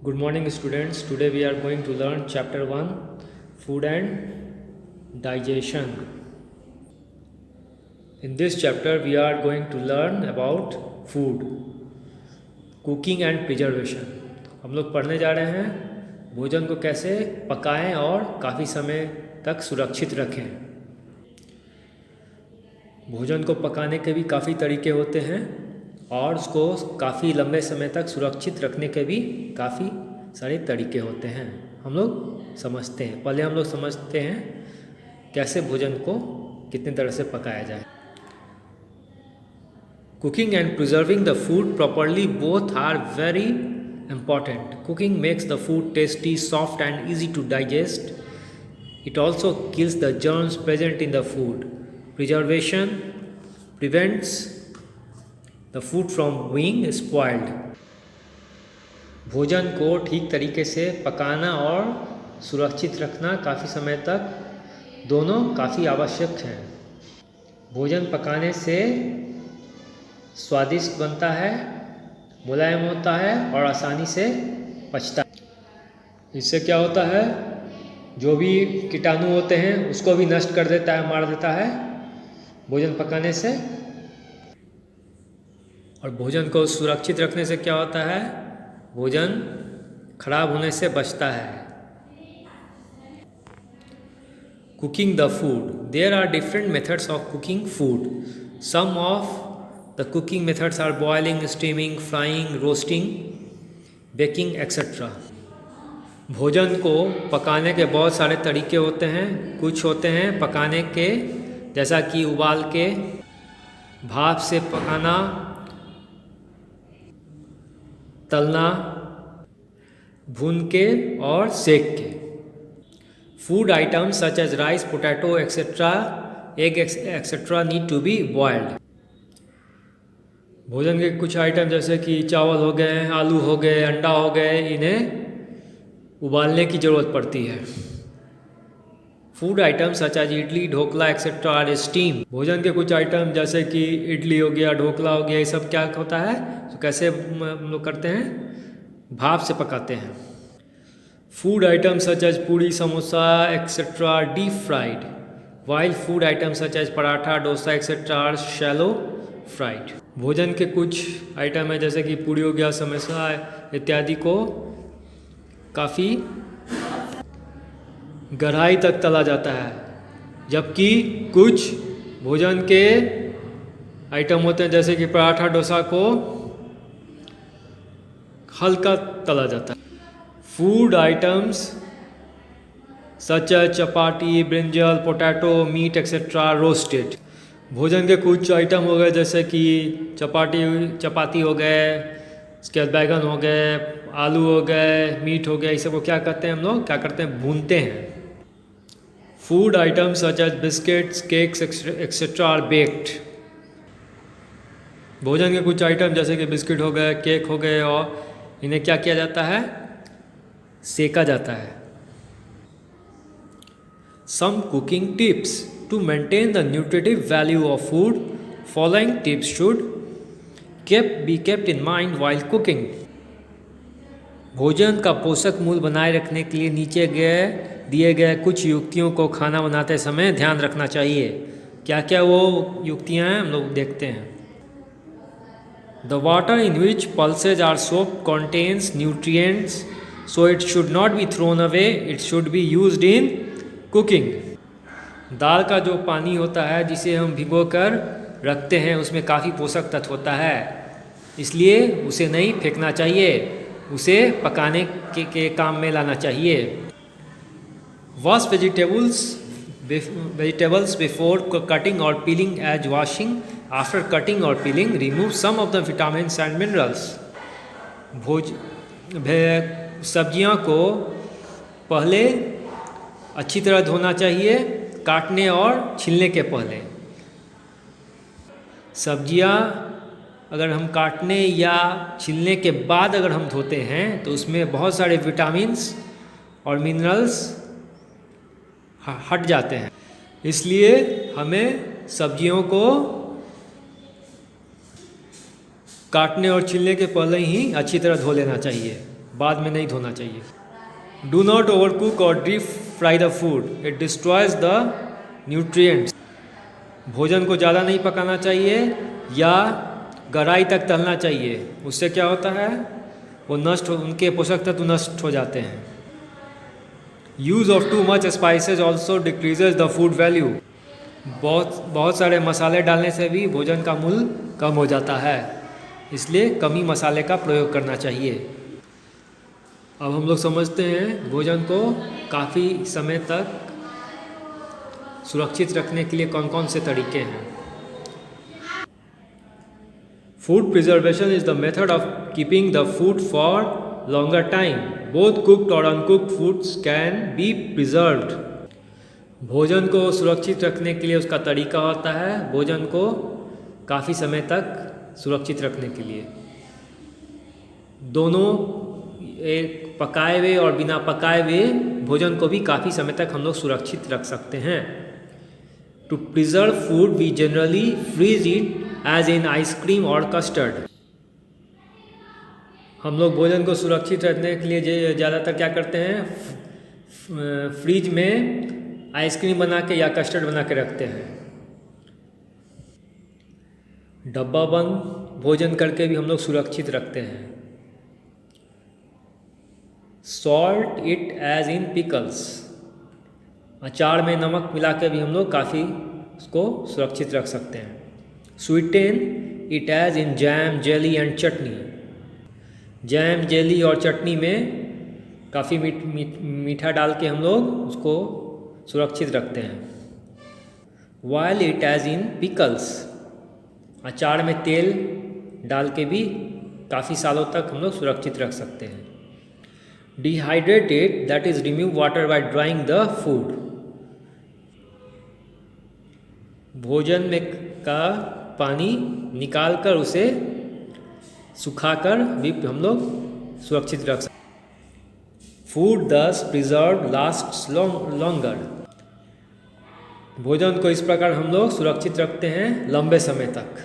Good morning, students. Today we are going to learn chapter 1 Food and Digestion. In this chapter, we are going to learn about food, cooking and preservation. हम लोग पढ़ने जा रहे हैं भोजन को कैसे पकाएं और काफ़ी समय तक सुरक्षित रखें। भोजन को पकाने के भी काफ़ी तरीके होते हैं और उसको काफ़ी लंबे समय तक सुरक्षित रखने के भी काफ़ी सारे तरीके होते हैं। हम लोग समझते हैं, पहले हम लोग समझते हैं कैसे भोजन को कितने तरह से पकाया जाए। Cooking and preserving the food properly both are very important. Cooking makes the food tasty, soft and easy to digest. It also kills the germs present in the food. Preservation prevents the food from being spoiled. भोजन को ठीक तरीके से पकाना और सुरक्षित रखना काफ़ी समय तक दोनों काफ़ी आवश्यक हैं। भोजन पकाने से स्वादिष्ट बनता है, मुलायम होता है और आसानी से पचता है। इससे क्या होता है, जो भी कीटाणु होते हैं उसको भी नष्ट कर देता है, मार देता है भोजन पकाने से। और भोजन को सुरक्षित रखने से क्या होता है, भोजन खराब होने से बचता है। Cooking the food. There are different methods of cooking food. Some of the cooking methods are boiling, steaming, frying, roasting, baking, etc. भोजन को पकाने के बहुत सारे तरीके होते हैं। कुछ होते हैं पकाने के, जैसा कि उबाल के, भाप से पकाना, तलना, भून के और सेक के। Food items such as rice, potato etcetera, egg etcetera need to be boiled. भोजन के कुछ आइटम जैसे कि चावल हो गए, आलू हो गए, अंडा हो गए, इन्हें उबालने की ज़रूरत पड़ती है। Food item such as idli, dhokla etcetera are steam. भोजन के कुछ आइटम जैसे कि इडली हो गया, ढोकला हो गया, ये सब क्या होता है, तो कैसे हम लोग करते हैं, भाप से पकाते हैं। Food item such as puri, samosa etcetera deep fried, while food item such as paratha, dosa etcetera are shallow fried. भोजन के कुछ आइटम है जैसे कि पूड़ी हो गया, समोसा इत्यादि को काफ़ी गहराई तक तला जाता है, जबकि कुछ भोजन के आइटम होते हैं जैसे कि पराठा, डोसा को हल्का तला जाता है। Food items such as chapati, brinjal, potato, meat etcetera roasted. भोजन के कुछ आइटम हो गए जैसे कि चपाती हो गए, इसके बाद बैगन हो गए, आलू हो गए, मीट हो गया, इस सबको क्या करते हैं, हम लोग क्या करते हैं, भूनते हैं। Food items such as biscuits, cakes etcetera are baked. भोजन के कुछ आइटम जैसे कि बिस्किट हो गए, केक हो गए, और इन्हें क्या किया जाता है, सेका जाता है। Some cooking tips to maintain the nutritive value of food, following tips should be kept in mind while cooking. भोजन का पोषक मूल्य बनाए रखने के लिए नीचे दिए गए कुछ युक्तियों को खाना बनाते समय ध्यान रखना चाहिए। क्या क्या वो युक्तियाँ हैं, हम लोग देखते हैं। The water in which pulses are soaked contains nutrients, so it should not be thrown away, it should be used in cooking. दाल का जो पानी होता है जिसे हम भिगोकर रखते हैं उसमें काफ़ी पोषक तत्व होता है, इसलिए उसे नहीं फेंकना चाहिए, उसे पकाने के काम में लाना चाहिए। Wash vegetables before cutting or peeling as washing after cutting or peeling remove some of the vitamins and minerals. सब्जियां को पहले अच्छी तरह धोना चाहिए, काटने और छीलने के पहले। सब्जियां अगर हम काटने या छीलने के बाद अगर हम धोते हैं तो उसमें बहुत सारे विटामिन्स और मिनरल्स हट जाते हैं, इसलिए हमें सब्जियों को काटने और छीलने के पहले ही अच्छी तरह धो लेना चाहिए। बाद में नहीं धोना चाहिए। डू नॉट ओवर कुक और deep fry the food, it destroys the nutrients. भोजन को ज़्यादा नहीं पकाना चाहिए या गहराई तक तलना चाहिए, उससे क्या होता है, वो उनके पोषक तत्व नष्ट हो जाते हैं। Use of too much spices also decreases the food value. बहुत सारे मसाले डालने से भी भोजन का मूल्य कम हो जाता है, इसलिए कमी मसाले का प्रयोग करना चाहिए। अब हम लोग समझते हैं भोजन को काफ़ी समय तक सुरक्षित रखने के लिए कौन कौन से तरीके हैं। Food preservation is the method of keeping the food for longer time. Both cooked और uncooked foods can be preserved. भोजन को सुरक्षित रखने के लिए उसका तरीका होता है भोजन को काफ़ी समय तक सुरक्षित रखने के लिए। दोनों, एक पकाए हुए और बिना पकाए हुए भोजन को भी काफ़ी समय तक हम लोग सुरक्षित रख सकते हैं। To preserve food we generally freeze it as in ice cream और कस्टर्ड। हम लोग भोजन को सुरक्षित रखने के लिए ज़्यादातर क्या करते हैं, फ्रिज में आइसक्रीम बना के या कस्टर्ड बना के रखते हैं। डब्बा बंद भोजन करके भी हम लोग सुरक्षित रखते हैं। Salt it as in pickles. अचार में नमक मिला के भी हम लोग काफ़ी उसको सुरक्षित रख सकते हैं। Sweeten it as in jam, jelly and chutney. Jam, jelly और चटनी में काफ़ी मीठा डाल के हम लोग उसको सुरक्षित रखते हैं। While it as in pickles. अचार में तेल डाल के भी काफ़ी सालों तक हम लोग सुरक्षित रख सकते हैं। Dehydrated that is remove water by drawing the food. भोजन में का पानी निकाल कर उसे सुखाकर भी हम लोग सुरक्षित रख सकते हैं। फूड दस प्रिजर्व लास्ट्स लॉन्गर। भोजन को इस प्रकार हम लोग सुरक्षित रखते हैं लंबे समय तक।